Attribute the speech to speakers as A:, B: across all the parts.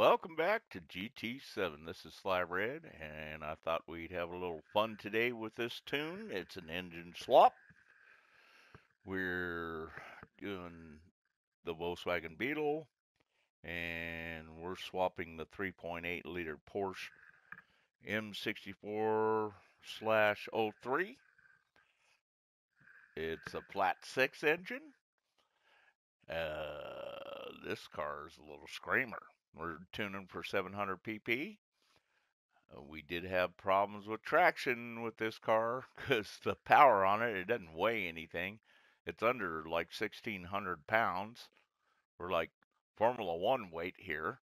A: Welcome back to GT7. This is SLYRED, and I thought we'd have a little fun today with this tune. It's an engine swap. We're doing the Volkswagen Beetle, and we're swapping the 3.8 liter Porsche M64/03. It's a flat 6 engine. This car is a little screamer. We're tuning for 700 pp. We did have problems with traction with this car because the power on it doesn't weigh anything. It's under like 1,600 pounds. We're like Formula One weight here.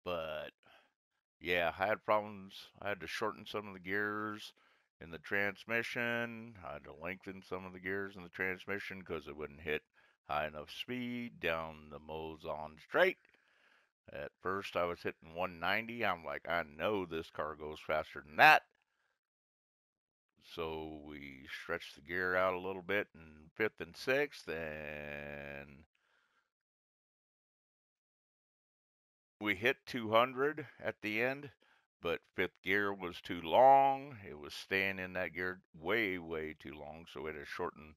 A: But yeah, I had problems. I had to shorten some of the gears in the transmission. I had to lengthen some of the gears in the transmission because it wouldn't hit high enough speed down the Mozon straight. At first, I was hitting 190. I'm like, I know this car goes faster than that. So we stretched the gear out a little bit in fifth and sixth, and we hit 200 at the end, but fifth gear was too long. It was staying in that gear way, way too long, so we had to shorten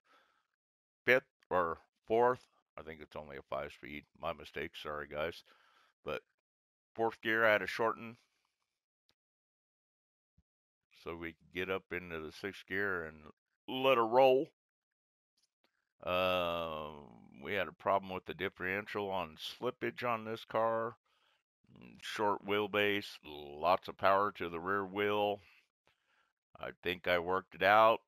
A: fifth or fourth. I think it's only a 5-speed. My mistake. Sorry, guys. But fourth gear I had to shorten so we could get up into the sixth gear and let her roll. We had a problem with the differential on slippage on this car. Short wheelbase, lots of power to the rear wheel. I think I worked it out.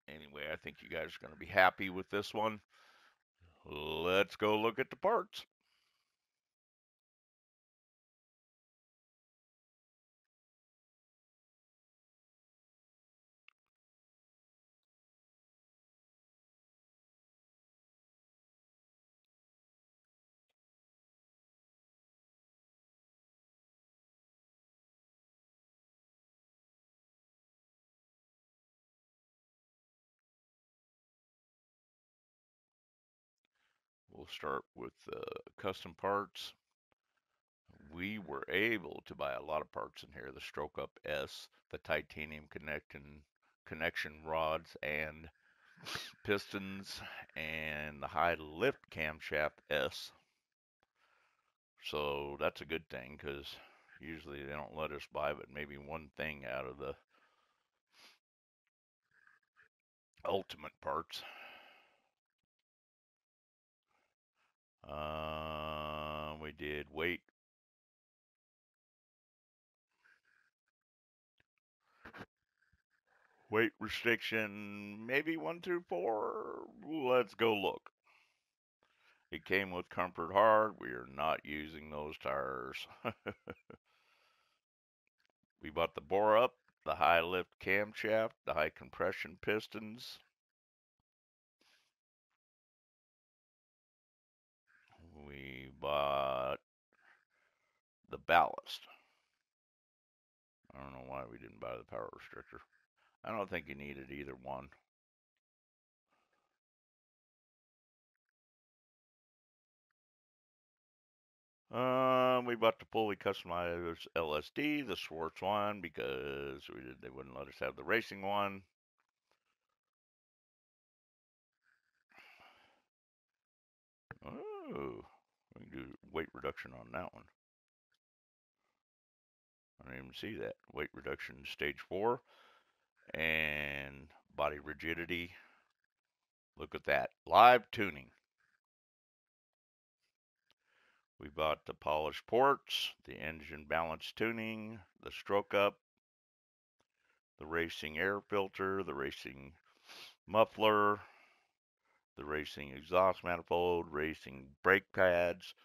A: Anyway, I think you guys are going to be happy with this one. Let's go look at the parts. We'll start with custom parts. We were able to buy a lot of parts in here. The Stroke Up S, the titanium connection rods and pistons, and the high lift camshaft S. So that's a good thing because usually they don't let us buy but maybe one thing out of the ultimate parts. We did weight restriction, maybe 1 through 4. Let's go look. It came with comfort hard. We are not using those tires. We bought the bore up, the high lift camshaft, the high compression pistons. We bought the ballast. I don't know why we didn't buy the power restrictor. I don't think you needed either one. We bought the fully customized LSD, the Schwartz one, because they wouldn't let us have the racing one. Oh, we can do weight reduction on that one. I didn't even see that. Weight reduction stage 4 and body rigidity. Look at that. Live tuning. We bought the polished ports, the engine balance tuning, the stroke up, the racing air filter, the racing muffler, the racing exhaust manifold, racing brake pads,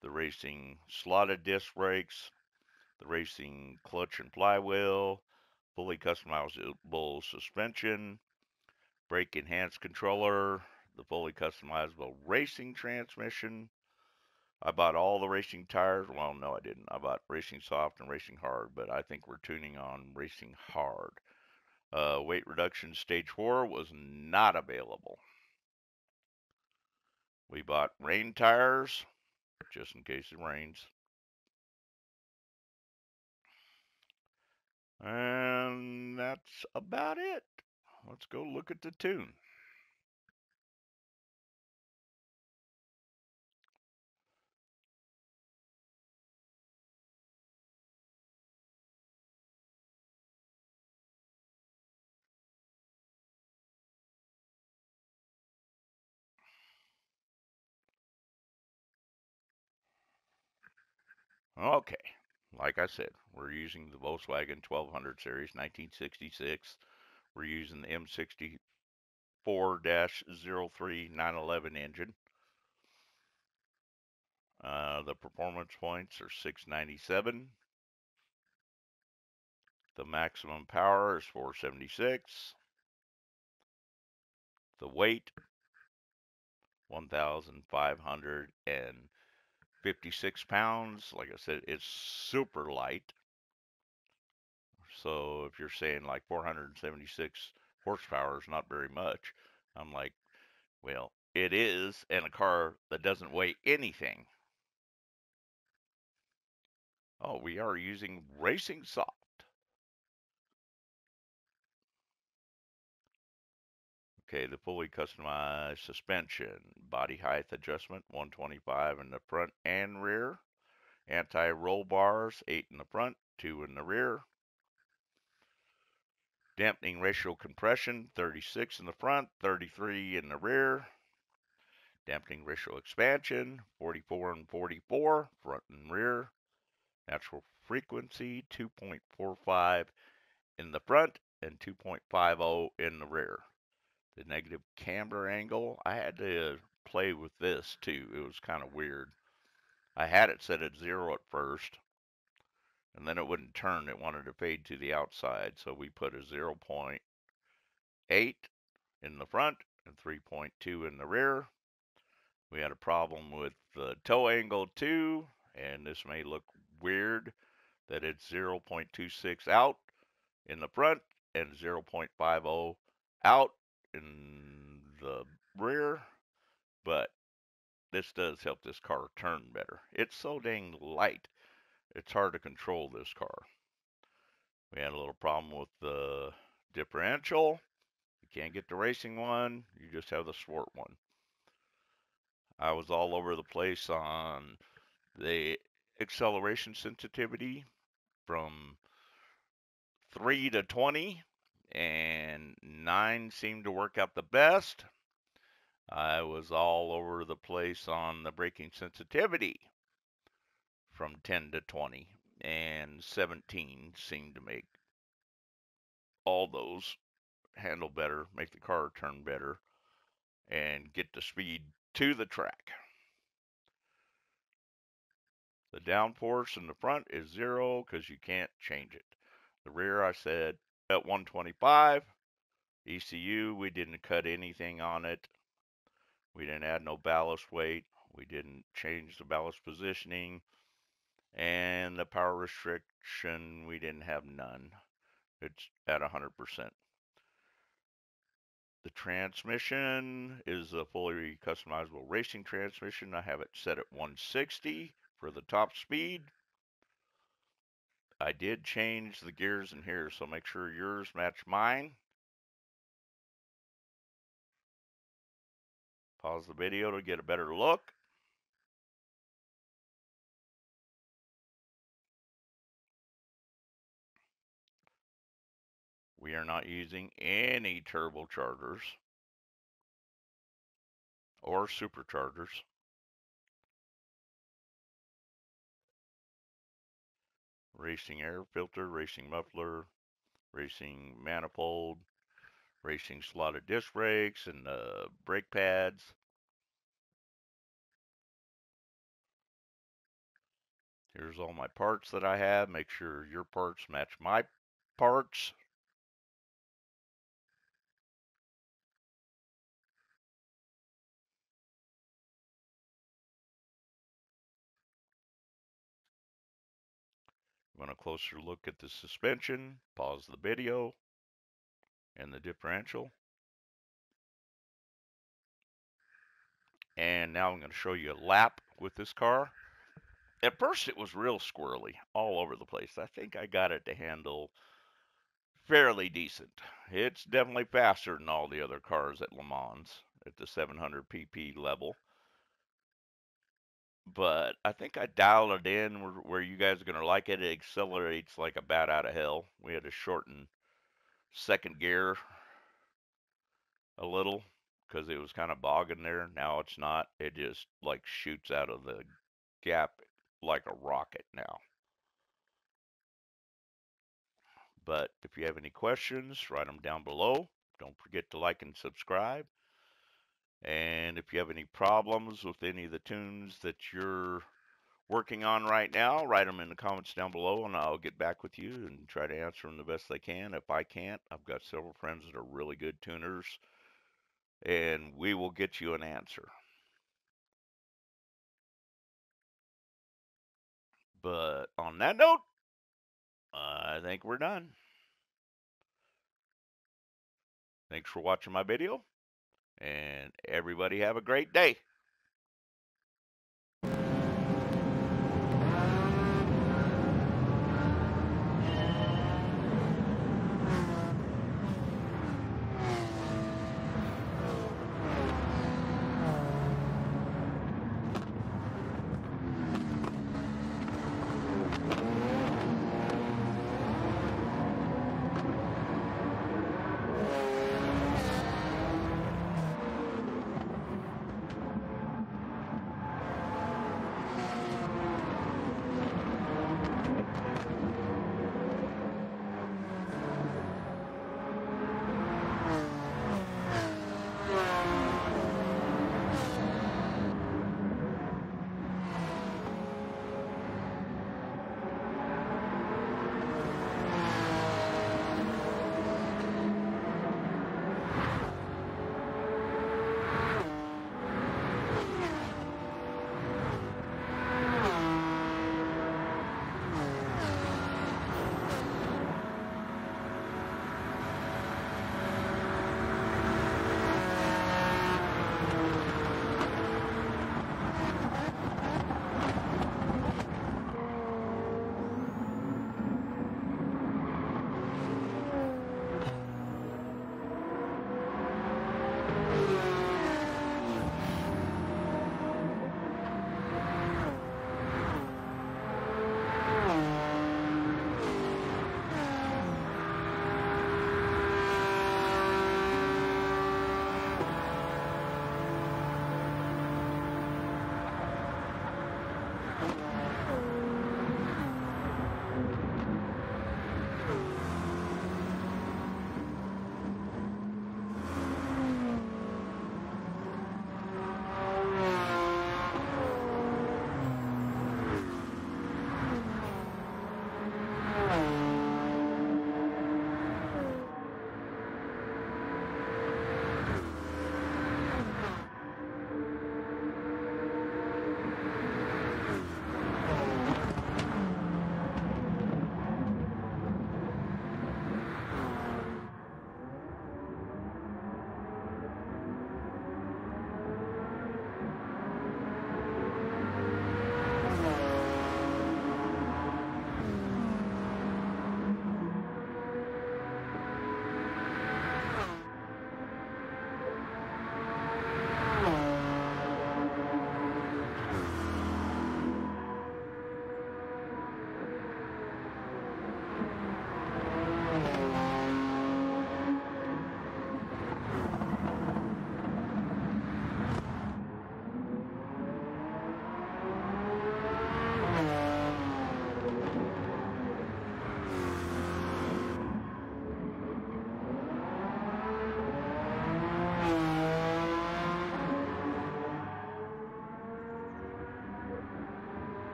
A: the racing slotted disc brakes, the racing clutch and flywheel, fully customizable suspension, brake enhanced controller, the fully customizable racing transmission. I bought all the racing tires. Well, no, I didn't. I bought racing soft and racing hard, but I think we're tuning on racing hard. Weight reduction stage 4 was not available. We bought rain tires, just in case it rains. And that's about it. Let's go look at the tune. Okay, like I said, we're using the Volkswagen 1200 series 1966. We're using the M64-03911 engine. The performance points are 697. The maximum power is 476. The weight, 1,556 pounds. Like I said, it's super light. So if you're saying like 476 horsepower is not very much, I'm like, well, it is in a car that doesn't weigh anything. Oh, we are using Racing Soft. Okay, the fully customized suspension, body height adjustment, 125 in the front and rear. Anti-roll bars, 8 in the front, 2 in the rear. Dampening ratio compression, 36 in the front, 33 in the rear. Dampening ratio expansion, 44 and 44, front and rear. Natural frequency, 2.45 in the front and 2.50 in the rear. The negative camber angle, I had to play with this too. It was kind of weird. I had it set at 0 at first, and then it wouldn't turn. It wanted to fade to the outside, so we put a 0.8 in the front and 3.2 in the rear. We had a problem with the toe angle too, and this may look weird that it's 0.26 out in the front and 0.50 out in the rear, but this does help this car turn better. It's so dang light, it's hard to control this car. We had a little problem with the differential. You can't get the racing one, you just have the sport one. I was all over the place on the acceleration sensitivity from 3 to 20, and 9 seemed to work out the best. I was all over the place on the braking sensitivity from 10 to 20, and 17 seemed to make all those handle better, make the car turn better, and get the speed to the track. The downforce in the front is 0 because you can't change it. The rear, I said at 125. ECU, we didn't cut anything on it. We didn't add no ballast weight. We didn't change the ballast positioning. And the power restriction, we didn't have none. It's at 100%. The transmission is a fully customizable racing transmission. I have it set at 160 for the top speed. I did change the gears in here, so make sure yours match mine. Pause the video to get a better look. We are not using any turbochargers or superchargers. Racing air filter, racing muffler, racing manifold, racing slotted disc brakes and brake pads. Here's all my parts that I have. Make sure your parts match my parts. You want a closer look at the suspension, pause the video and the differential. And now I'm going to show you a lap with this car. At first it was real squirrely all over the place. I think I got it to handle fairly decent. It's definitely faster than all the other cars at Le Mans at the 700 pp level. But I think I dialed it in where you guys are going to like it. It accelerates like a bat out of hell. We had to shorten second gear a little because it was kind of bogging there. Now it's not. It just like shoots out of the gap like a rocket now. But if you have any questions, write them down below. Don't forget to like and subscribe. And if you have any problems with any of the tunes that you're working on right now, write them in the comments down below and I'll get back with you and try to answer them the best I can. If I can't, I've got several friends that are really good tuners and we will get you an answer. But on that note, I think we're done. Thanks for watching my video and everybody have a great day.